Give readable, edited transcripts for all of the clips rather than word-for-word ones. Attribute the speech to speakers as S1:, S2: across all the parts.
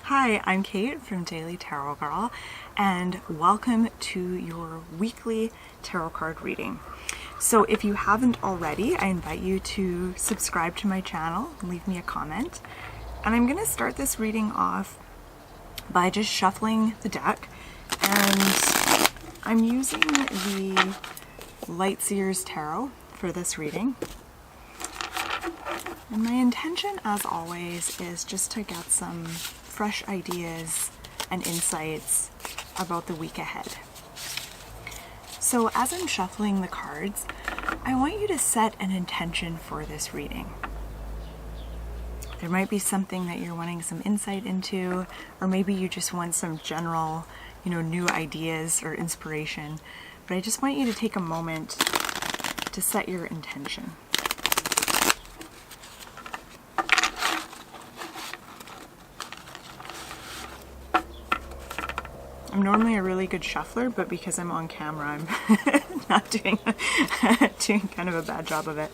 S1: Hi, I'm Kate from Daily Tarot Girl, and welcome to your weekly tarot card reading. So if you haven't already, I invite you to subscribe to my channel, leave me a comment, and I'm going to start this reading off by just shuffling the deck, and I'm using the Seer's Tarot for this reading. And my intention, as always, is just to get some fresh ideas and insights about the week ahead. So as I'm shuffling the cards, I want you to set an intention for this reading. There might be something that you're wanting some insight into, or maybe you just want some general, new ideas or inspiration. But I just want you to take a moment to set your intention. I'm normally a really good shuffler, but because I'm on camera, I'm not doing kind of a bad job of it.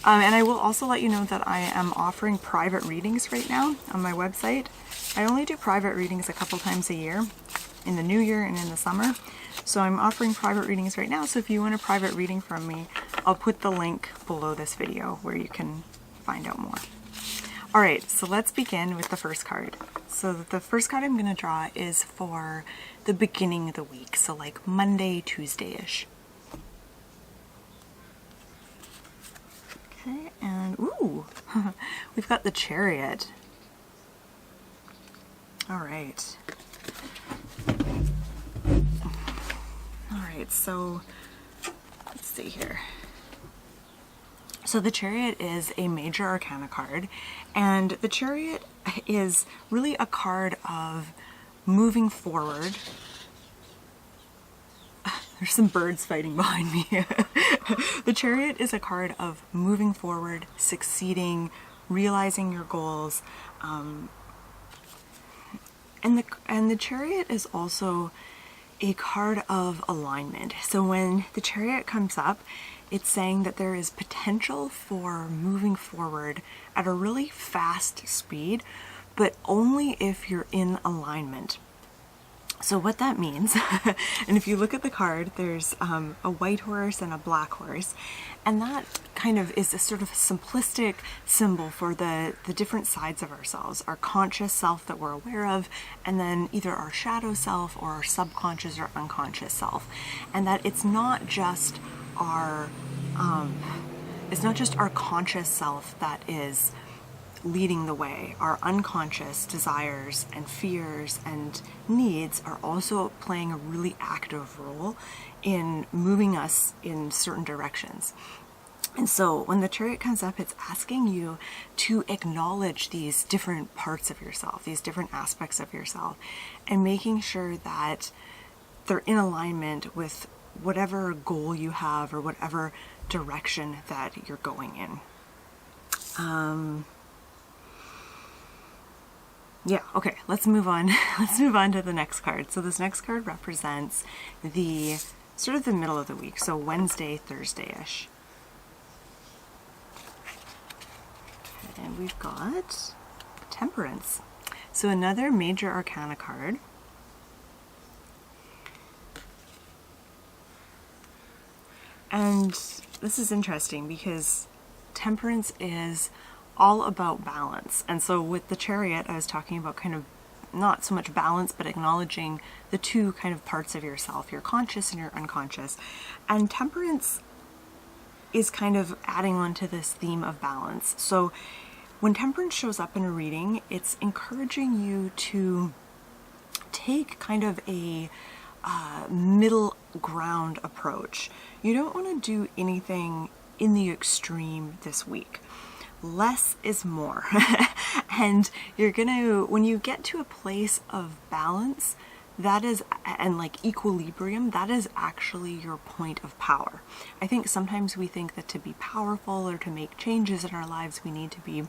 S1: And I will also let you know that I am offering private readings right now on my website. I only do private readings a couple times a year, in the new year and in the summer. So I'm offering private readings right now. So if you want a private reading from me, I'll put the link below this video where you can find out more. All right, so let's begin with the first card. So the first card I'm going to draw is for the beginning of the week, so like Monday, Tuesday-ish. Okay, and ooh, we've got the Chariot. All right. All right, so let's see here. So the Chariot is a major arcana card, and the Chariot is really a card of moving forward. There's some birds fighting behind me. The Chariot is a card of moving forward, succeeding, realizing your goals, and the Chariot is also a card of alignment. So when the Chariot comes up, it's saying that there is potential for moving forward at a really fast speed, but only if you're in alignment. So what that means, and if you look at the card, there's a white horse and a black horse, and that kind of is a sort of simplistic symbol for the different sides of ourselves, our conscious self that we're aware of, and then either our shadow self or our subconscious or unconscious self. And that it's not just our conscious self that is leading the way. Our unconscious desires and fears and needs are also playing a really active role in moving us in certain directions. And so when the Chariot comes up, it's asking you to acknowledge these different parts of yourself, these different aspects of yourself, and making sure that they're in alignment with whatever goal you have or whatever direction that you're going in. Yeah, okay, let's move on. Let's move on to the next card. So this next card represents the sort of the middle of the week, so Wednesday, Thursday-ish. And we've got Temperance. So another major arcana card. And this is interesting because Temperance is all about balance. And so with the Chariot, I was talking about kind of not so much balance, but acknowledging the two kind of parts of yourself, your conscious and your unconscious. And Temperance is kind of adding on to this theme of balance. So when Temperance shows up in a reading, it's encouraging you to take kind of a middle ground approach. You don't want to do anything in the extreme this week. Less is more. And you're gonna, when you get to a place of balance, that is, and like equilibrium, that is actually your point of power. I think sometimes we think that to be powerful or to make changes in our lives, we need to be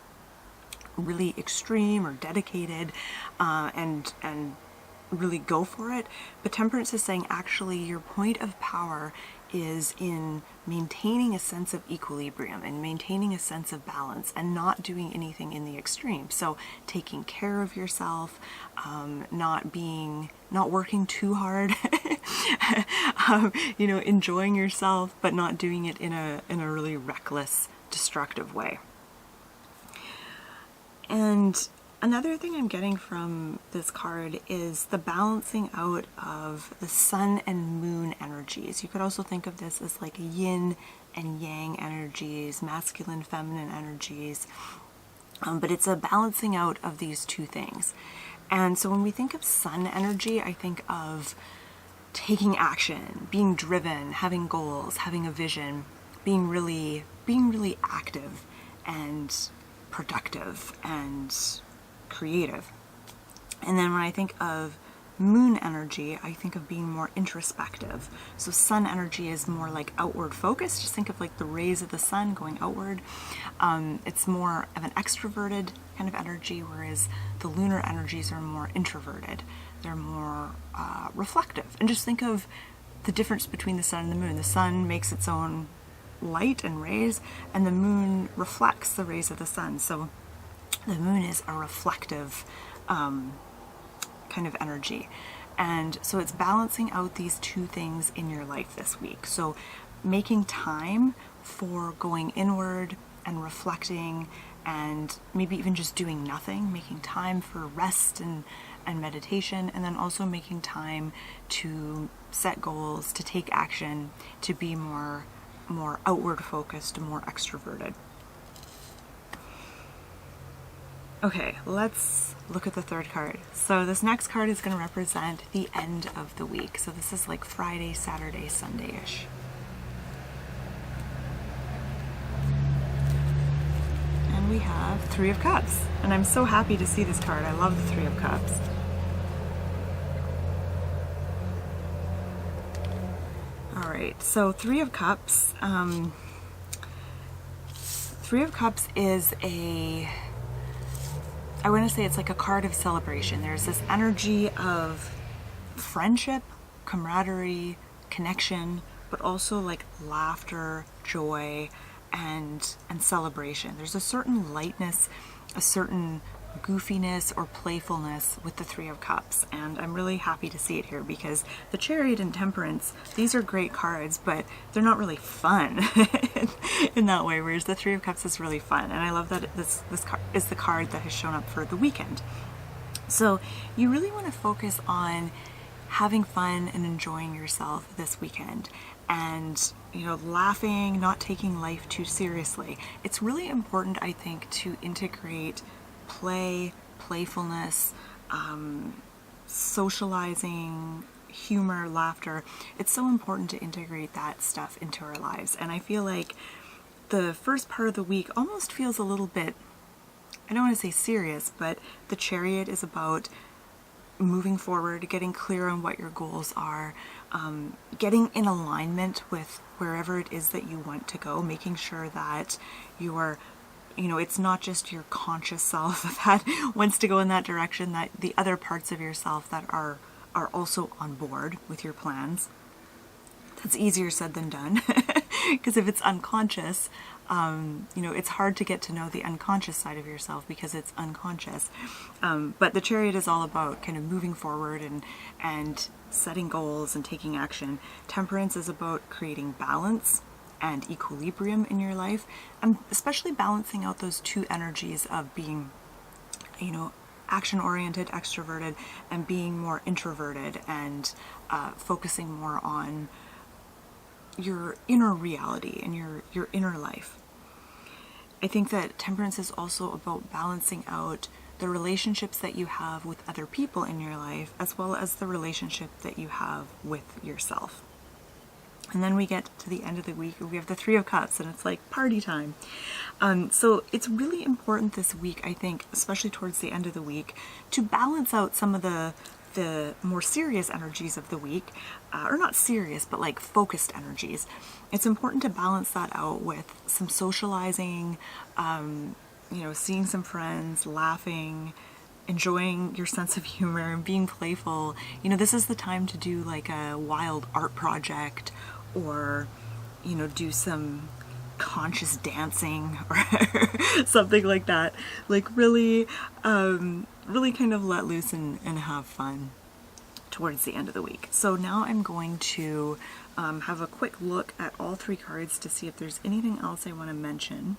S1: really extreme or dedicated, and really go for it. But Temperance is saying actually your point of power is in maintaining a sense of equilibrium and maintaining a sense of balance and not doing anything in the extreme. So taking care of yourself, not working too hard, enjoying yourself, but not doing it in a really reckless, destructive way. And another thing I'm getting from this card is the balancing out of the sun and moon energies. You could also think of this as like yin and yang energies, masculine, feminine energies. But it's a balancing out of these two things. And so when we think of sun energy, I think of taking action, being driven, having goals, having a vision, being really active and productive and creative. And then when I think of moon energy, I think of being more introspective. So sun energy is more like outward focused. Just think of like the rays of the sun going outward. It's more of an extroverted kind of energy, whereas the lunar energies are more introverted. They're more reflective. And just think of the difference between the sun and the moon. The sun makes its own light and rays, and the moon reflects the rays of the sun. So the moon is a reflective kind of energy. And so it's balancing out these two things in your life this week. So making time for going inward and reflecting, and maybe even just doing nothing, making time for rest and meditation, and then also making time to set goals, to take action, to be more outward focused, more extroverted. Okay, let's look at the third card. So this next card is going to represent the end of the week. So this is like Friday, Saturday, Sunday-ish. And we have Three of Cups. And I'm so happy to see this card. I love the Three of Cups. Alright, so Three of Cups. Three of Cups is I want to say it's like a card of celebration. There's this energy of friendship, camaraderie, connection, but also like laughter, joy, and celebration. There's a certain lightness, a certain goofiness or playfulness with the Three of Cups, and I'm really happy to see it here because the Chariot and Temperance, these are great cards, but they're not really fun in that way, whereas the Three of Cups is really fun. And I love that this card is the card that has shown up for the weekend. So you really want to focus on having fun and enjoying yourself this weekend, and laughing, not taking life too seriously. It's really important, I think, to integrate play, playfulness, socializing, humor, laughter. It's so important to integrate that stuff into our lives. And I feel like the first part of the week almost feels a little bit, I don't want to say serious, but the Chariot is about moving forward, getting clear on what your goals are, getting in alignment with wherever it is that you want to go, making sure that you are it's not just your conscious self that wants to go in that direction, that the other parts of yourself that are also on board with your plans. That's easier said than done because if it's unconscious, it's hard to get to know the unconscious side of yourself because it's unconscious. But the Chariot is all about kind of moving forward and setting goals and taking action. Temperance is about creating balance and equilibrium in your life, and especially balancing out those two energies of being, action-oriented, extroverted, and being more introverted and focusing more on your inner reality and your inner life. I think that Temperance is also about balancing out the relationships that you have with other people in your life, as well as the relationship that you have with yourself. And then we get to the end of the week, we have the Three of Cups, and it's like party time. So it's really important this week, I think, especially towards the end of the week, to balance out some of the more serious energies of the week, or not serious, but like focused energies. It's important to balance that out with some socializing, seeing some friends, laughing, enjoying your sense of humor and being playful. This is the time to do like a wild art project or, you know, do some conscious dancing or something like that. Like really, really kind of let loose and have fun towards the end of the week. So now I'm going to have a quick look at all 3 cards to see if there's anything else I want to mention.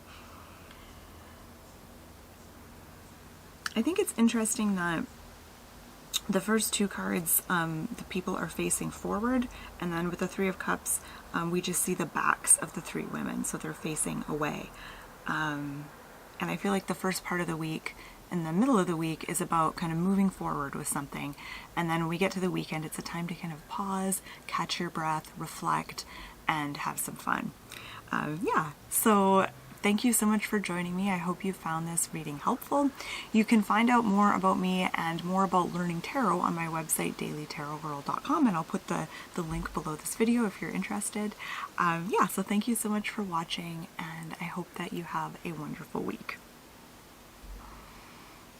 S1: I think it's interesting that the first 2 cards, the people are facing forward, and then with the 3 of Cups, we just see the backs of the 3 women, so they're facing away. And I feel like the first part of the week and the middle of the week is about kind of moving forward with something, and then when we get to the weekend, it's a time to kind of pause, catch your breath, reflect, and have some fun. Yeah, so thank you so much for joining me. I hope you found this reading helpful. You can find out more about me and more about learning tarot on my website, dailytarotgirl.com, and I'll put the link below this video if you're interested. Yeah, so thank you so much for watching, and I hope that you have a wonderful week.